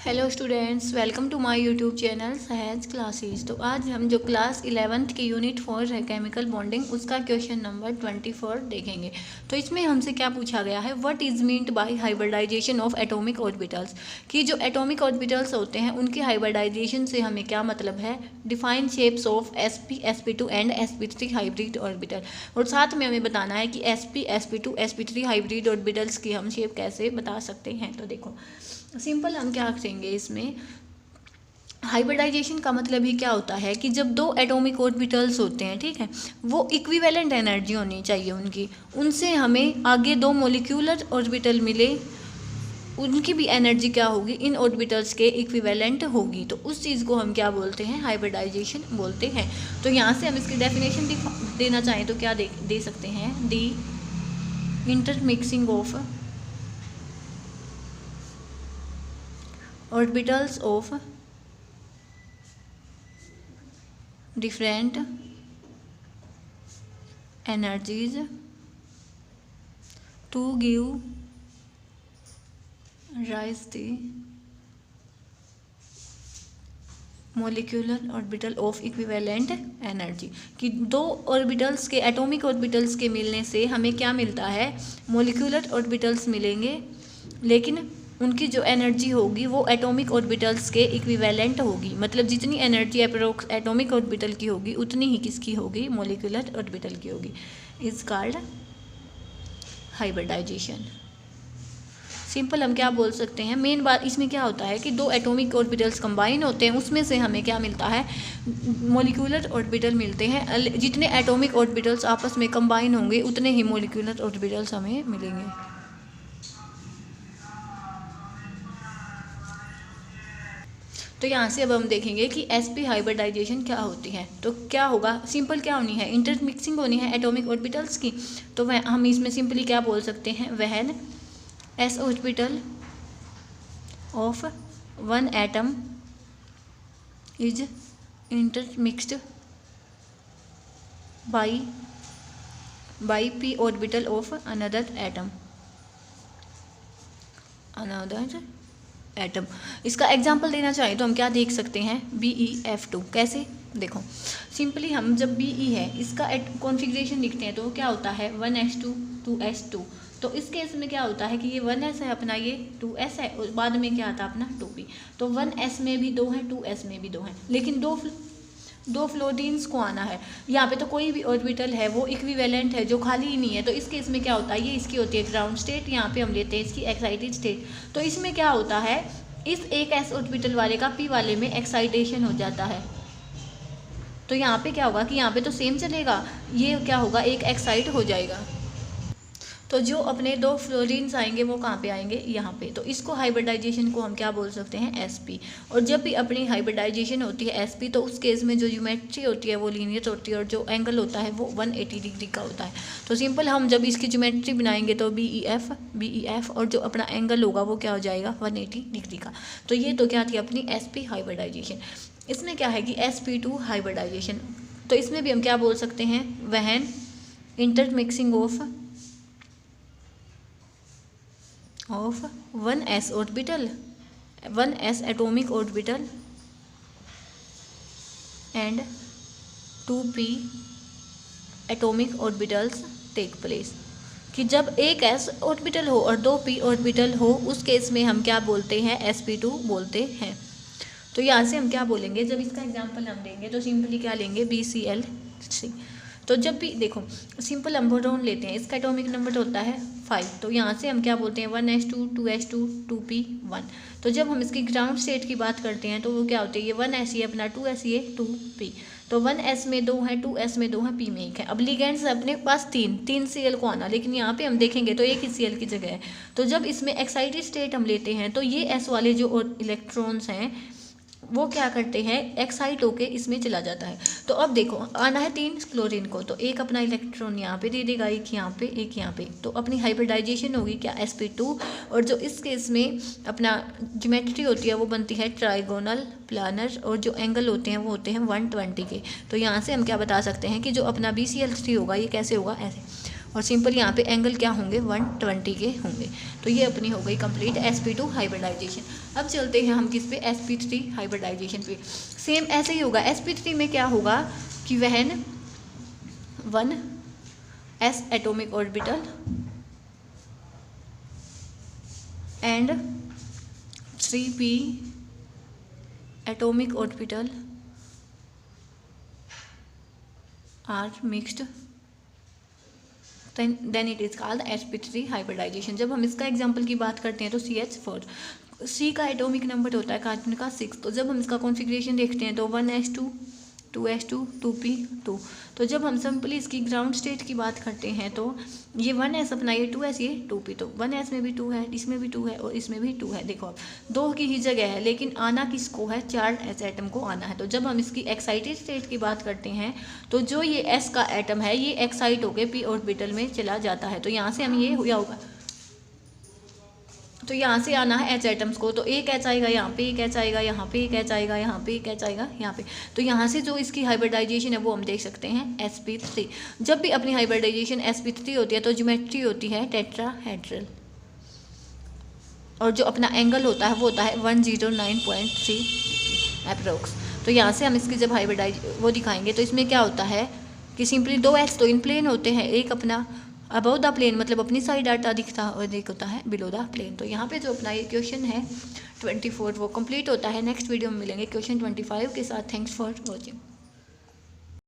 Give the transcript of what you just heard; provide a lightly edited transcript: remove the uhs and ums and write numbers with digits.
Hello students, welcome to my YouTube channel Sahaj classes. तो आज हम जो क्लास 11th की यूनिट 4 है केमिकल बॉन्डिंग, उसका क्वेश्चन नंबर 24 देखेंगे। तो इसमें हमसे क्या पूछा गया है, what is meant by hybridization of atomic orbitals, कि जो एटॉमिक ऑर्बिटल्स होते हैं उनके हाइब्रिडाइजेशन से हमें क्या मतलब है। Define shapes of sp sp2 and sp3 hybrid orbital, और साथ में हमें बताना है कि sp sp2 sp3 hybrid orbitals की हम शेप कैसे बता सकते हैं। तो देखो सिंपल हम क्या करेंगे, इसमें हाइब्रिडाइजेशन का मतलब ही क्या होता है कि जब दो एटॉमिक ऑर्बिटल्स होते हैं, ठीक है, वो इक्विवेलेंट एनर्जी होनी चाहिए उनकी, उनसे हमें आगे दो मोलिक्यूलर ऑर्बिटल मिले, उनकी भी एनर्जी क्या होगी, इन ऑर्बिटल्स के इक्विवेलेंट होगी। तो उस चीज़ को हम क्या बोलते हैं, हाइब्रिडाइजेशन बोलते हैं। तो यहाँ से हम इसकी डेफिनेशन देना चाहें तो क्या दे सकते हैं, the intermixing of orbitals of different energies to give rise the molecular orbital of equivalent energy, कि दो ऑर्बिटल्स के एटॉमिक ऑर्बिटल्स के मिलने से हमें क्या मिलता है, मोलिकुलर ऑर्बिटल्स मिलेंगे, लेकिन उनकी जो एनर्जी होगी वो एटॉमिक ऑर्बिटल्स के इक्विवेलेंट होगी। मतलब जितनी एनर्जी अप्रोक्स एटॉमिक ऑर्बिटल की होगी उतनी ही किसकी होगी, मोलिकुलर ऑर्बिटल की होगी। Is called hybridisation. सिंपल हम क्या बोल सकते हैं, मेन बात इसमें क्या होता है कि दो एटॉमिक ऑर्बिटल्स कंबाइन होते हैं, उसमें से हमें क्या मिलता है, मोलिकुलर ऑर्बिटल मिलते हैं। जितने एटॉमिक ऑर्बिटल्स आपस में कंबाइन होंगे उतने ही मोलिकुलर ऑर्बिटल्स हमें मिलेंगे। तो यहाँ से अब हम देखेंगे कि sp हाइब्रिडाइजेशन क्या होती है। तो क्या होगा, सिंपल क्या होनी है, इंटरमिक्सिंग होनी है एटॉमिक ऑर्बिटल्स की। तो वह हम इसमें सिंपली क्या बोल सकते हैं, when s orbital of one atom is intermixed by p orbital of another atom. इसका एग्जाम्पल देना चाहें तो हम क्या देख सकते हैं, BeF2। कैसे, देखो सिंपली हम जब Be है इसका कॉन्फ़िगरेशन लिखते हैं तो क्या होता है, 1s2 2s2। तो इस केस में क्या होता है कि ये 1s है अपना, ये 2s है, और बाद में क्या आता है अपना 2p। तो 1s में भी 2 हैं, 2s में भी 2 हैं, लेकिन दो फ्लोरीन्स को आना है। यहाँ पे तो कोई भी ऑर्बिटल है वो इक्विवेलेंट है, जो खाली ही नहीं है। तो इस केस में क्या होता है, ये इसकी होती है ग्राउंड स्टेट, यहाँ पे हम लेते हैं इसकी एक्साइटेड स्टेट। तो इसमें क्या होता है, इस एक s ऑर्बिटल वाले का p वाले में एक्साइटेशन हो जाता है। तो यहाँ पे क्या होगा कि यहाँ पे तो सेम चलेगा, ये क्या होगा, एक एक्साइट हो जाएगा। तो जो अपने दो फ्लोरीन्स आएंगे वो कहाँ पे आएंगे, यहाँ पे। तो इसको हाइब्रिडाइजेशन को हम क्या बोल सकते हैं, sp। और जब भी अपनी हाइब्रिडाइजेशन होती है sp, तो उस केस में जो ज्योमेट्री होती है वो लीनियर होती है, और जो एंगल होता है वो 180 डिग्री का होता है। तो सिंपल हम जब इसकी ज्योमेट्री बनाएंगे तो BEF, और जो अपना एंगल होगा वो क्या हो जाएगा, 180 डिग्री का। तो ये तो क्या थी अपनी sp हाइब्रिडाइजेशन। इसमें क्या है कि sp2 हाइब्रिडाइजेशन। तो इसमें भी हम क्या बोल सकते हैं, when intermixing of 1s orbital, 1s atomic orbital and 2p atomic orbitals take place, कि जब एक s ऑर्बिटल हो और 2 p ऑर्बिटल हो, उस केस में हम क्या बोलते हैं, sp2 बोलते हैं। तो यहाँ से हम क्या बोलेंगे, जब इसका एग्जांपल हम देंगे तो सिंपली क्या लेंगे, BCl3। तो जब भी देखो सिंपल हम बोरोन लेते हैं, इसका एटॉमिक नंबर होता है 5। तो यहाँ से हम क्या बोलते हैं, 1s2 2s2 2p1। तो जब हम इसकी ग्राउंड स्टेट की बात करते हैं तो वो क्या होती है, ये 1s ये अपना 2s ये 2p। तो 1s में 2 हैं, 2s में 2 हैं, p में 1 है। अब लिगेंड्स अपने पास 3 Cl को आना, लेकिन यहाँ पे हम देखेंगे तो एक ही Cl की जगह है। तो जब इसमें एक्साइटेड स्टेट हम लेते हैं तो ये s वाले जो इलेक्ट्रॉन्स हैं वो क्या करते हैं, एक्साइट होके इसमें चला जाता है। तो अब देखो आना है 3 क्लोरीन को, तो एक अपना इलेक्ट्रॉन यहाँ पे दे देगा, एक यहाँ पे, एक यहाँ पे। तो अपनी हाइब्रिडाइजेशन होगी क्या, sp2। और जो इस केस में अपना ज्योमेट्री होती है वो बनती है ट्राइगोनल प्लानर, और जो एंगल होते हैं वो होते हैं 120 के। तो यहाँ से हम क्या बता सकते हैं कि जो अपना BCl3 होगा ये कैसे होगा, ऐसे। और सिंपल यहाँ पे एंगल क्या होंगे 120 के होंगे। तो ये अपनी हो गई कंप्लीट sp2 हाइब्रिडाइजेशन। अब चलते हैं हम किस पे, sp3 हाइब्रिडाइजेशन पे। सेम ऐसे ही होगा। sp3 में क्या होगा कि when 1s atomic orbital and 3p atomic orbital are mixed, then it is called sp3 hybridization. जब हम इसका एग्जांपल की बात करते हैं तो CH4, C का एटॉमिक नंबर होता है कार्बन का 6। तो जब हम इसका कॉन्फ़िगरेशन देखते हैं तो 1s2 2s2 2p2। तो जब हम सिंपली इसकी ग्राउंड स्टेट की बात करते हैं तो ये 1s अपना, ये 2s, ये 2p। तो 1s में भी 2 है, इसमें भी 2 है और इसमें भी 2 है। देखो अब 2 की ही जगह है, लेकिन आना किसको है, 4s एटम को आना है। तो जब हम इसकी एक्साइटेड स्टेट की बात करते हैं तो जो ये s का एटम है ये एक्साइट होकर p ऑर्बिटल में चला जाता है। तो यहाँ से हम ये हुआ होगा, तो यहाँ से आना है H एटम्स को, तो एक H आएगा यहाँ पे, एक H आएगा यहाँ पे, एक H आएगा यहाँ पे, एक H आएगा यहाँ पे। तो यहाँ से जो इसकी हाइब्रिडाइजेशन है वो हम देख सकते हैं sp3। जब भी अपनी हाइब्रिडाइजेशन sp3 होती है तो ज्योमेट्री होती है टेट्राहेड्रल, और जो अपना एंगल होता है वो होता है 109.3 अप्रोक्स। तो यहाँ से हम इसकी जब हाइब्रिडाइज वो दिखाएंगे तो इसमें क्या होता है कि सिंपली 2 H तो इन प्लेन होते हैं, एक अपना अबव द प्लेन मतलब अपनी साइड डाटा दिखता और एक होता है बिलो द प्लेन। तो यहाँ पे जो अपना ये क्वेश्चन है 24 वो कंप्लीट होता है। नेक्स्ट वीडियो में मिलेंगे क्वेश्चन 25 के साथ। Thanks for watching.